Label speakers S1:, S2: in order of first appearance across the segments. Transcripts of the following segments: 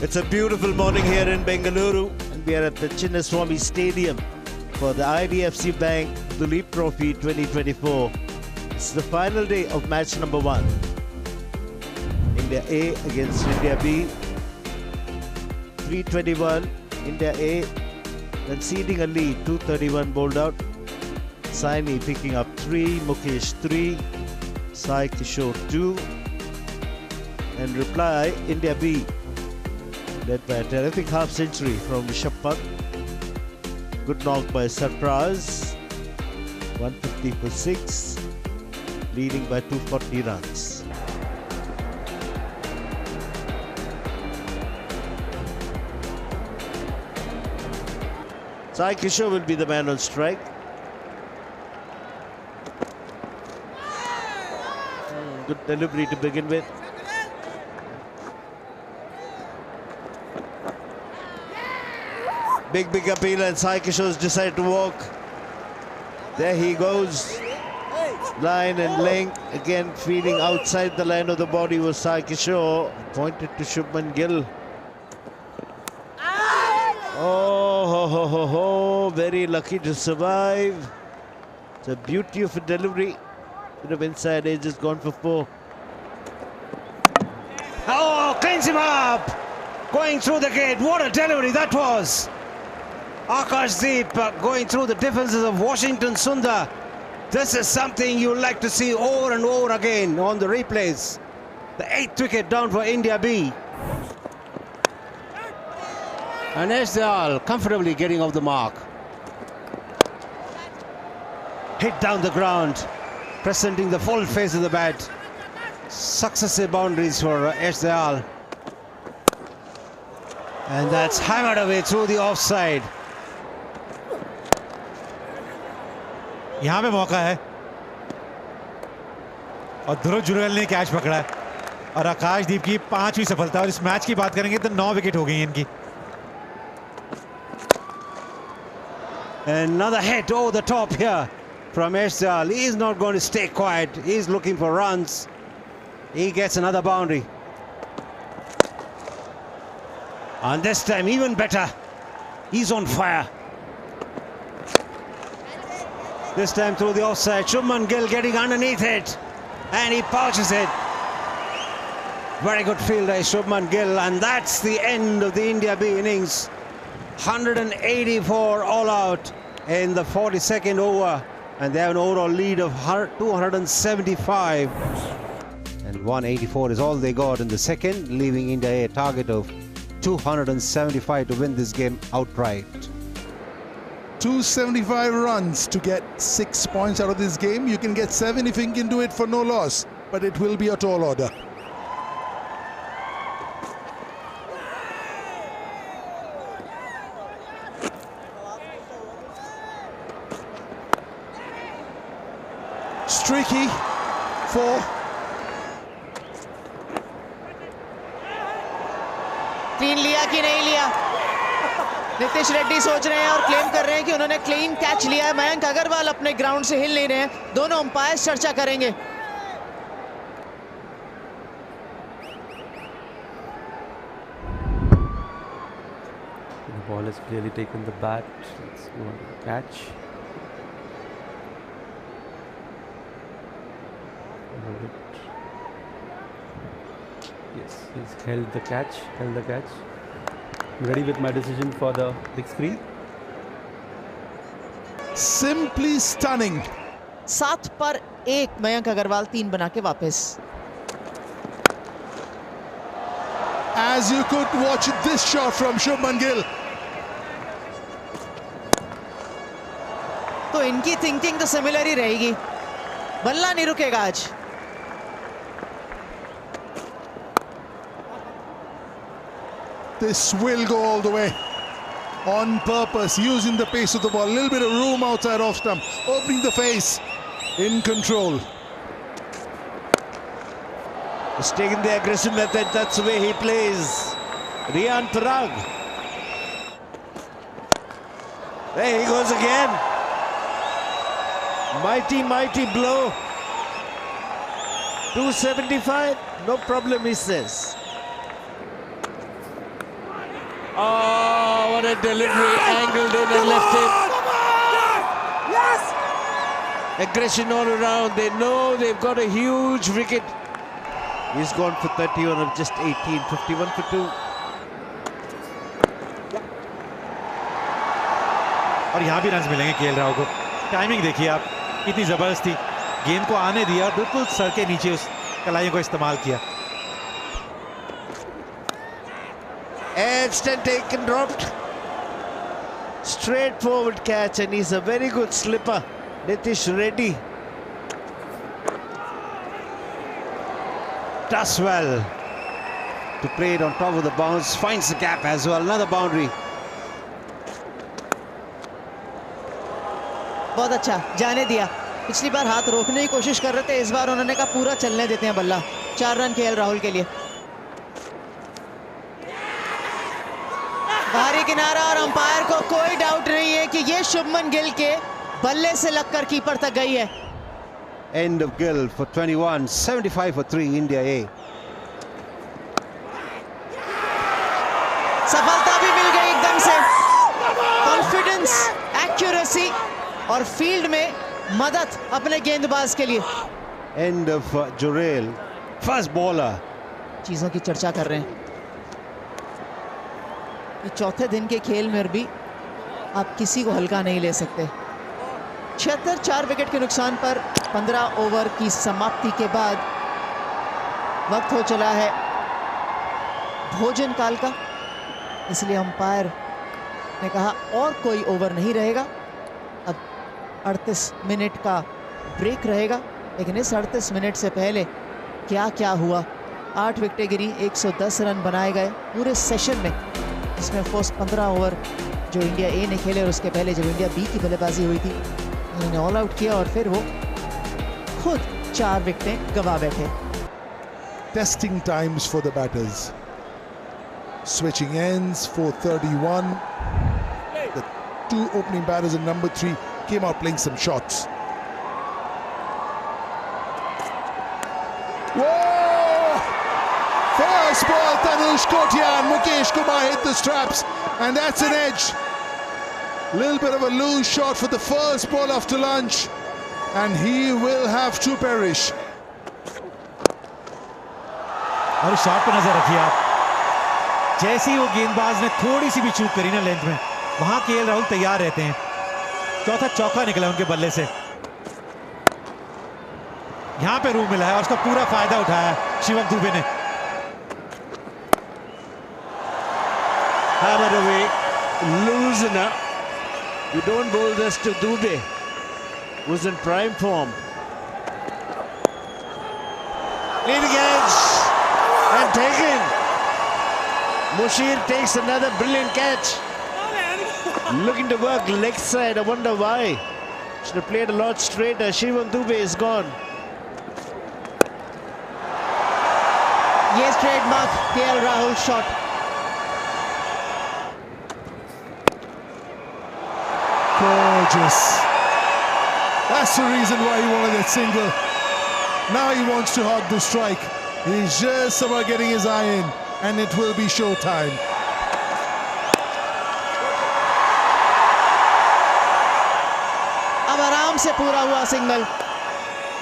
S1: It's a beautiful morning here in Bengaluru, and we are at the Chinnaswamy Stadium for the IDFC Bank Duleep Trophy 2024. It's the final day of match number 1. India A against India B. 321, India A conceding a lead, 231 bowled out. Saini picking up 3, Mukesh 3, Sai Kishore 2. And reply, India B, led by a terrific half century from Rishabh Pant. Good knock by Sarfraz, 150 for 6, leading by 240 runs. Sai Kishore will be the man on strike. Good delivery to begin with. Big appeal, and Sai Kishore's decided to walk. There he goes. Line and length. Again feeding outside the line of the body was Sai Kishore. Pointed to Shubman Gill. Oh, very lucky to survive. It's a beauty of a delivery. Bit of inside edge has gone for 4.
S2: Oh, cleans him up. Going through the gate. What a delivery that was. Akashdeep going through the defenses of Washington Sundar. This is something you like to see over and over again on the replays. The 8th wicket down for India B. And Esdal comfortably getting off the mark. Hit down the ground, presenting the full face of the bat. Successive boundaries for Esdal. And that's hammered away through the offside.
S3: यहाँ पे मौका है और ध्रुव जुरेल ने catch पकड़ा है और आकाशदीप की 5वीं सफलता। और इस मैच की बात करेंगे तो 9 विकेट हो गई हैं इनकी।
S2: Another hit over the top here from Esdal. He is not going to stay quiet. He is looking for runs. He gets another boundary. And this time even better. He's on fire. This time through the offside. Shubman Gill getting underneath it. And he pouches it. Very good fielder, Shubman Gill. And that's the end of the India B innings. 184 all out in the 42nd over. And they have an overall lead of 275. And 184 is all they got in the second, leaving India a target of 275 to win this game outright.
S4: 275 runs to get 6 points out of this game. You can get 7 if you can do it for no loss, but it will be a tall order. Streaky for
S5: clean लिया कि नहीं लिया, नितिश रेड्डी सोच रहे हैं और claim कर रहे हैं कि उन्होंने क्लीन कैच लिया है। मयंक अग्रवाल अपने ग्राउंड से हिल नहीं रहे हैं। दोनों अंपायर चर्चा करेंगे।
S6: The ball has clearly taken the bat. Let's go on the catch. Yes, he's held the catch. Ready with my decision for the big screen.
S4: simply stunning.
S5: 7 पर 1 मयंक अग्रवाल 3 बना के वापस।
S4: As you could watch this shot from Shubman Gill.
S5: तो इनकी thinking तो similar ही रहेगी। बल्ला नहीं रुकेगा आज।
S4: This will go all the way. On purpose, using the pace of the ball. A little bit of room outside off stump. Opening the face. In control.
S1: He's taking the aggressive method. That's the way he plays. Riyan Parag. There he goes again. Mighty blow. 275, no problem, he says.
S2: Oh, what a delivery, angled in and left him. Aggression all around. They know they've got a huge wicket.
S1: He's gone for 31 of just 18, 51 for 2.
S3: और यहाँ भी runs मिलेंगे KL Rahul को। Timing देखिए आप, कितनी जबरदस्त थी। गेंद को आने दिया, बिल्कुल सर के नीचे उस कलाइयों को इस्तेमाल किया।
S1: Edged and taken, dropped. Straightforward catch, and he's a very good slipper. Nitish Reddy.
S2: Does well to play it on top of the bounce. Finds the gap as well. Another boundary.
S5: बहुत अच्छा, जाने दिया। पिछली बार हाथ रोकने की कोशिश कर रहे थे, इस बार उन्होंने कहा पूरा चलने देते हैं बल्ला। 4 रन केएल राहुल के लिए। बाहरी किनारा और अंपायर को कोई डाउट नहीं है कि ये शुभमन गिल के बल्ले से लगकर कीपर तक गई है।
S2: End of Gill for 21, 75 for 3, India A.
S5: सफलता भी मिल गई एकदम से। कॉन्फिडेंस, एक्यूरेसी और फील्ड में मदद अपने गेंदबाज के लिए।
S2: End of Jurel, first bowler.
S5: चीजों की चर्चा कर रहे हैं। ये चौथे दिन के खेल में भी आप किसी को हल्का नहीं ले सकते। 76 4 विकेट के नुकसान पर 15 ओवर की समाप्ति के बाद वक्त हो चला है भोजन काल का, इसलिए अंपायर ने कहा और कोई ओवर नहीं रहेगा। अब 38 मिनट का ब्रेक रहेगा, लेकिन इस 38 मिनट से पहले क्या क्या हुआ। 8 विकेटें गिरी, 110 रन बनाए गए पूरे सेशन में, इसमें फर्स्ट 15 ओवर जो इंडिया ए ने खेले और उसके पहले जब इंडिया बी की बल्लेबाजी हुई थी उन्होंने ऑल आउट किया और फिर वो खुद 4 विकेटें गंवा बैठे।
S4: Testing times for the batters. Switching ends, 4:31. The 2 opening batters and number 3 came out playing some shots. Whoa! First ball, Tanush Kotia and Mukesh Kumar hit the straps, and that's an edge. Little bit of a loose shot for the first ball after lunch, and he will have to perish.
S3: और इस shot पर नजर रखिए आप, जैसे ही वो गेंदबाज ने थोड़ी सी भी चूक करी ना लेंथ में, वहां केएल राहुल तैयार रहते हैं। चौथा चौका निकला उनके बल्ले से। यहां पे रूम मिला है और उसका पूरा फायदा उठाया शिवम दुबे ने।
S2: Hammered away, loosener. You don't bowl this to Dube, who's in prime form. Leading edge and taken. Mushir takes another brilliant catch. Looking to work leg side. I wonder why. Should have played a lot straighter. Shivam Dube is gone.
S5: ये trademark KL Rahul shot.
S4: Gorgeous. That's the reason why he wanted that single. Now he wants to hog the strike. He's just about getting his eye in, and it will be showtime.
S5: अब आराम से पूरा हुआ signal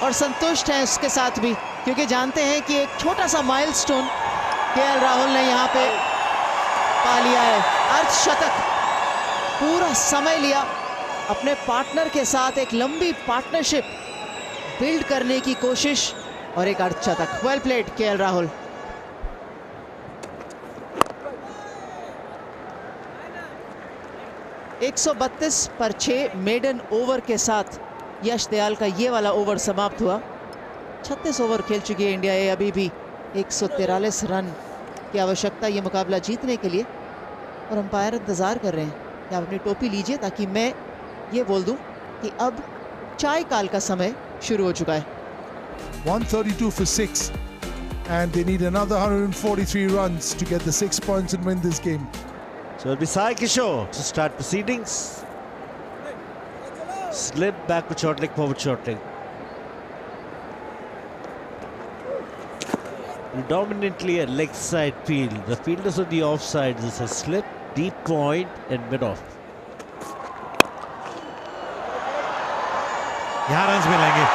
S5: और संतुष्ट हैं उसके साथ भी, क्योंकि जानते हैं कि एक छोटा सा माइलस्टोन केएल राहुल ने यहाँ पे पा लिया है। अर्धशतक, पूरा समय लिया अपने पार्टनर के साथ एक लंबी पार्टनरशिप बिल्ड करने की कोशिश और एक अर्धशतक। Well played KL Rahul. (132 पर 6 मेडन ओवर के साथ यश दयाल का ये वाला ओवर समाप्त हुआ। 36 ओवर खेल चुकी है इंडिया ए, अभी भी 143 रन की आवश्यकता ये मुकाबला जीतने के लिए, और अंपायर इंतज़ार कर रहे हैं कि आप अपनी टोपी लीजिए ताकि मैं ये बोल दूं कि अब चाय काल का समय शुरू हो चुका है।
S4: 132 for 6, and they need another 143 runs to get the 6 points and win this game.
S1: So it'll be Sai Kishore to start proceedings. Slip back with short leg, forward short leg. Predominantly a leg side field. The fielders on the offside, this is slip. deep point and mid-off.
S3: यहाँ run मिलेंगे,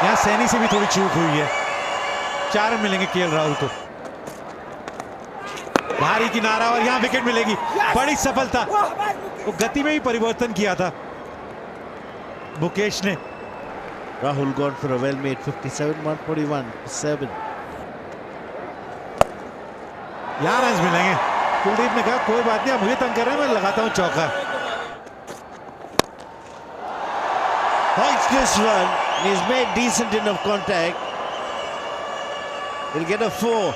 S3: यहाँ सैनी से भी थोड़ी चूक हुई है। 4 run मिलेंगे केएल राहुल को। भारी किनारा और यहाँ विकेट मिलेगी, बड़ी सफलता। वो गति में भी परिवर्तन किया था मुकेश ने।
S1: Rahul gone for a well-made 57, 141, 7.
S3: यहाँ रन मिलेंगे। कुलदीप ने कहा कोई बात नहीं, आप मुझे तंग कर रहे हैं, मैं लगाता हूँ चौका।
S1: Points this one. He's made decent enough contact. He'll get a 4.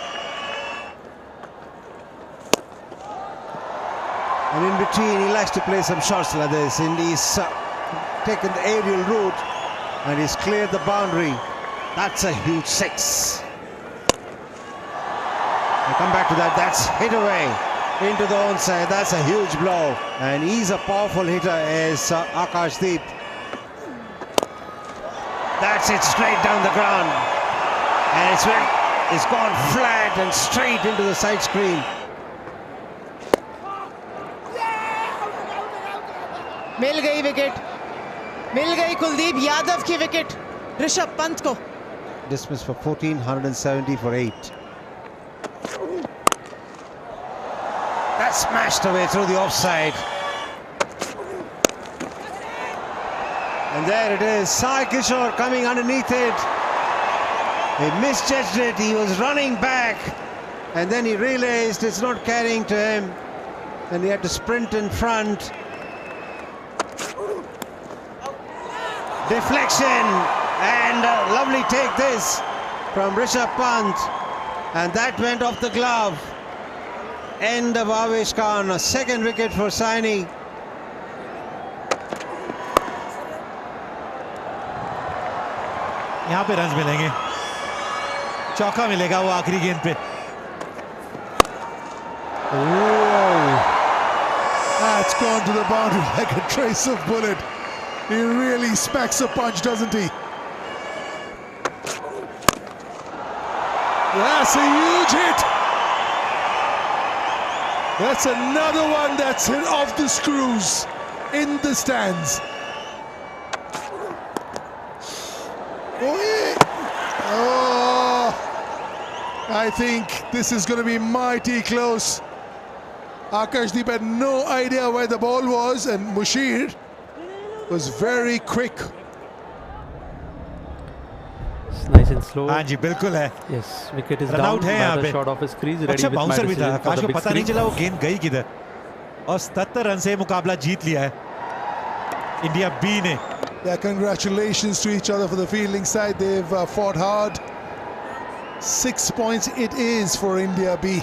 S2: And in between, he likes to play some shots like this. And he's taken the aerial route and he's cleared the boundary. That's a huge 6. We come back to that. That's hit away into the onside. That's a huge blow. And he's a powerful hitter, is Akashdeep. That's it straight down the ground. And it's gone flat and straight into the side screen.
S5: मिल गई wicket, मिल गई कुलदीप यादव की wicket Rishabh Pant को।
S2: Dismissed for 14, 170 for 8. That smashed away through the offside. And there it is, Sai Kishore coming underneath it. He misjudged it, he was running back. And then he realized it's not carrying to him. And he had to sprint in front. Deflection, and a lovely take this from Rishabh Pant, and that went off the glove. End of Avesh Khan, a second wicket for Saini.
S3: यहाँ पे run मिलेंगे, चौका मिलेगा वो आखिरी गेंद पे।
S4: Whoa! That's gone to the boundary like a trace of bullet. He really smacks a punch, doesn't he? That's a huge hit. That's another one that's hit off the screws in the stands. Oh, I think this is going to be mighty close. Akashdeep had no idea where the ball was, and Mushir was very quick.
S6: It's nice and slow.
S3: हाँ जी बिल्कुल है।
S6: Yes, wicket is
S3: Run
S6: down.
S3: out है यहाँ पे।
S6: Shot off his crease. Ready
S3: अच्छा
S6: with
S3: bouncer भी था,
S6: Madison for
S3: Akash
S6: the
S3: को
S6: big
S3: पता नहीं
S6: screen.
S3: चला वो गेंद गई किधर, और 77 रन से मुकाबला जीत लिया है इंडिया बी ने।
S4: Yeah, congratulations to each other for the fielding side. They've fought hard. 6 points it is for India B.